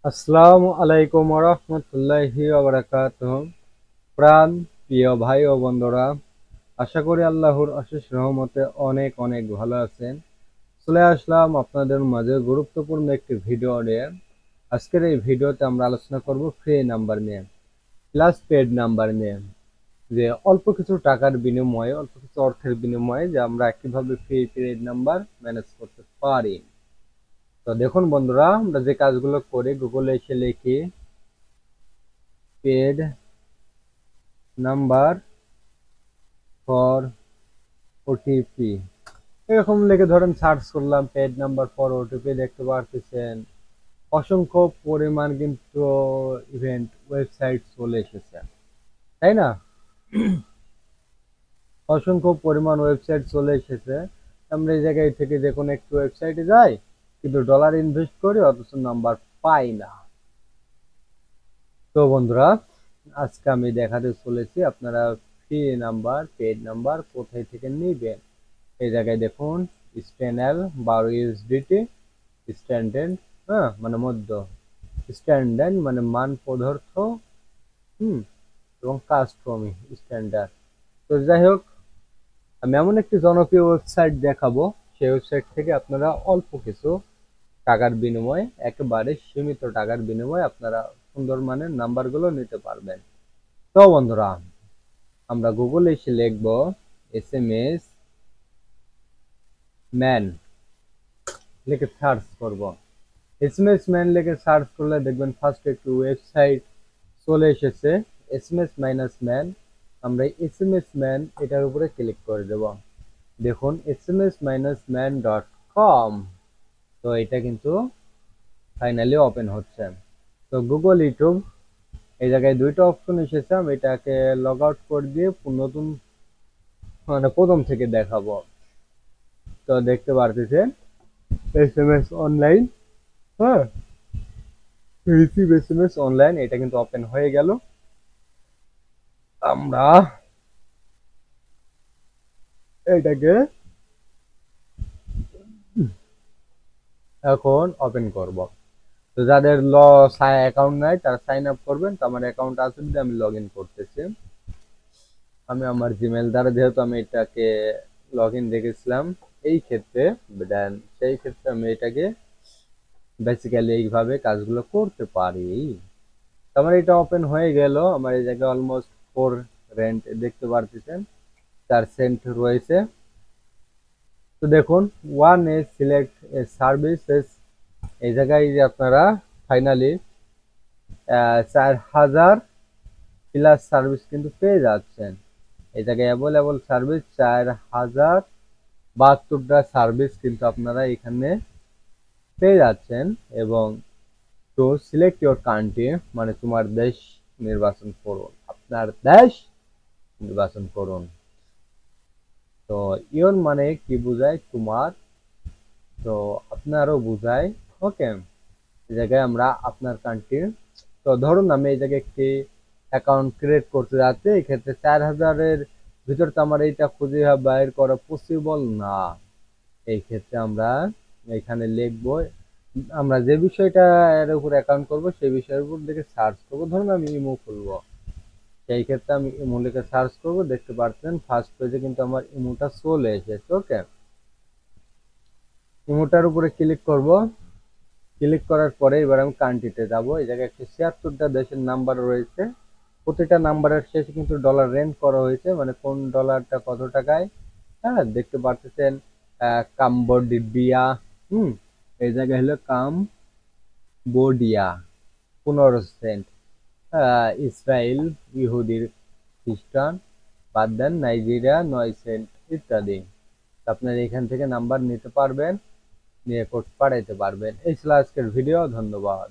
আসসালামু আলাইকুম ওয়া রাহমাতুল্লাহি ওয়া বারাকাতুহু। প্রাণ প্রিয় ভাই ও বন্ধুরা, আশা করি আল্লাহর অশেষ রহমতে অনেক অনেক ভালো আছেন। চলে আসলাম আপনাদের মাঝে গুরুত্বপূর্ণ একটি ভিডিও নিয়ে। আজকের এই ভিডিওতে আমরা আলোচনা করব ফ্রি নাম্বার নিয়ে, প্লাস পেড নাম্বার নিয়ে। যে অল্প কিছু টাকার বিনিময়ে, অল্প কিছু অর্থের বিনিময়ে যে আমরা কিভাবে ফ্রি পেড নাম্বার ম্যানেজ করতে পারি। তো দেখুন বন্ধুরা, আমরা যে কাজগুলো করি, গুগলে এসে লিখি পেড নাম্বার ফর ওটিপি, এরকম লিখে ধরেন সার্চ করলাম পেড নাম্বার ফর ওটিপি, দেখতে পারতেছেন অসংখ্য পরিমাণ কিন্তু ইভেন্ট ওয়েবসাইট চলে এসেছে, তাই না? অসংখ্য পরিমাণ ওয়েবসাইট চলে এসেছে। আমরা এই জায়গায় থেকে যে কোনো একটি ওয়েবসাইটে যাই, কিন্তু ডলার ইনভেস্ট করি অথচ নাম্বার পাই না। তো বন্ধুরা, আজকে আমি দেখাতে চলেছি আপনারা ফ্রি নাম্বার, পেড নাম্বার কোথায় থেকে নিবেন। এই জায়গায় দেখুন স্প্যানেল 12 ইউএসডিটি, স্ট্যান্ডার্ড, মানে মধ্য, স্ট্যান্ডার্ড মানে মান পদার্থ, এবং কাস্টমি স্ট্যান্ডার্ড। তো যাই হোক, আমি এমন একটি জনপ্রিয় ওয়েবসাইট দেখাবো, সেই ওয়েবসাইট থেকে আপনারা অল্প কিছু টাকার বিনিময়ে, একেবারে সীমিত টাকার বিনিময়ে আপনারা সুন্দর মানের নাম্বারগুলো নিতে পারবেন। তো বন্ধুরা, আমরা গুগলে এসে লিখবো SMS ম্যান, লিখে সার্চ করব। SMS ম্যান লিখে সার্চ করলে দেখবেন ফার্স্ট একটি ওয়েবসাইট চলে এসেছে, SMS মাইনাস ম্যান। আমরা SMS ম্যান এটার উপরে ক্লিক করে দেব। দেখুন sms-man.com। তো এটা কিন্তু ফাইনালি ওপেন হচ্ছে। তো গুগল ইউটিউব, এই জায়গায় দুইটা অপশন এসেছে, আমি এটাকে লগ আউট করে দিয়ে নতুন মানে প্রথম থেকে দেখাবো। তো দেখতে পারতেছেন SMS অনলাইন, হ্যাঁ, রিসিভ SMS অনলাইন, এটা কিন্তু ওপেন হয়ে গেল। আমরা এটাকে এখন ওপেন করব। তো যাদের অ্যাকাউন্ট নাই তারা সাইন আপ করবেন। তো আমার অ্যাকাউন্ট আছে, যদি আমি লগ ইন করতেছি, আমি আমার জিমেল দ্বারা, যেহেতু আমি এটাকে লগ ইন রেখেছিলাম এই ক্ষেত্রে, দেন সেই ক্ষেত্রে আমি এটাকে বেসিক্যালি এইভাবে কাজগুলো করতে পারি। আমার এটা ওপেন হয়ে গেল। আমার এই জায়গায় অলমোস্ট 4 রেন্ট দেখতে পারতেছেন, 4 সেন্ট রয়েছে। তো দেখুন one A select A services, এই জায়গায় যে আপনারা ফাইনালি 4000 প্লাস সার্ভিস কিন্তু পেয়ে যাচ্ছেন। এই জায়গায় অ্যাভেলেবল সার্ভিস 4072টা সার্ভিস কিন্তু আপনারা এখানে পেয়ে যাচ্ছেন। এবং তো সিলেক্ট ইউর কান্ট্রি, মানে তোমার দেশ নির্বাচন করুন, আপনার দেশ নির্বাচন করুন। তো ইওর মানে কি বোঝায়? তোমার। তো আপনারও বোঝায়। ওকে, এই জায়গায় আমরা আপনার কান্ট্রি, তো ধরুন আমি এই জায়গায় একটি অ্যাকাউন্ট ক্রিয়েট করতে যাচ্ছি, এই ক্ষেত্রে 4000-এর ভিতর তো আমার এইটা খুঁজে বাইর করা পসিবল না। এই ক্ষেত্রে আমরা এখানে লিখবো, আমরা যে বিষয়টা এর উপর অ্যাকাউন্ট করব সেই বিষয়ের উপর দেখে সার্চ করব। ধরুন আমি ইমো খুলবো, সেই ক্ষেত্রে আমি ইমো লিখে সার্চ করব। দেখতে পাচ্ছেন ফার্স্ট পেজে কিন্তু আমার ইমোটা চলে এসেছে। ওকে, ইমোটার উপরে ক্লিক করব। ক্লিক করার পরে এবার আমি কান্ট্রিতে যাব। এই জায়গায় 176টা দেশের নাম্বার রয়েছে, প্রতিটা নাম্বারের শেষে কিন্তু ডলার রেন্ট করা হয়েছে, মানে কোন ডলারটা কত টাকায়। হ্যাঁ, দেখতে পাচ্ছেন কাম্বোডিয়া, এই জায়গায় হলো কাম্বোডিয়া 15 সেন্ট, ইসরায়েল, ইহুদির খ্রিস্টান বাদ দেন, নাইজেরিয়া 9 সেন্ট ইত্যাদি। আপনারা এখান থেকে নাম্বার নিতে পারবেন, নিয়ে কোড পাঠাইতে পারবেন। এই ছিল আজকের ভিডিও, ধন্যবাদ।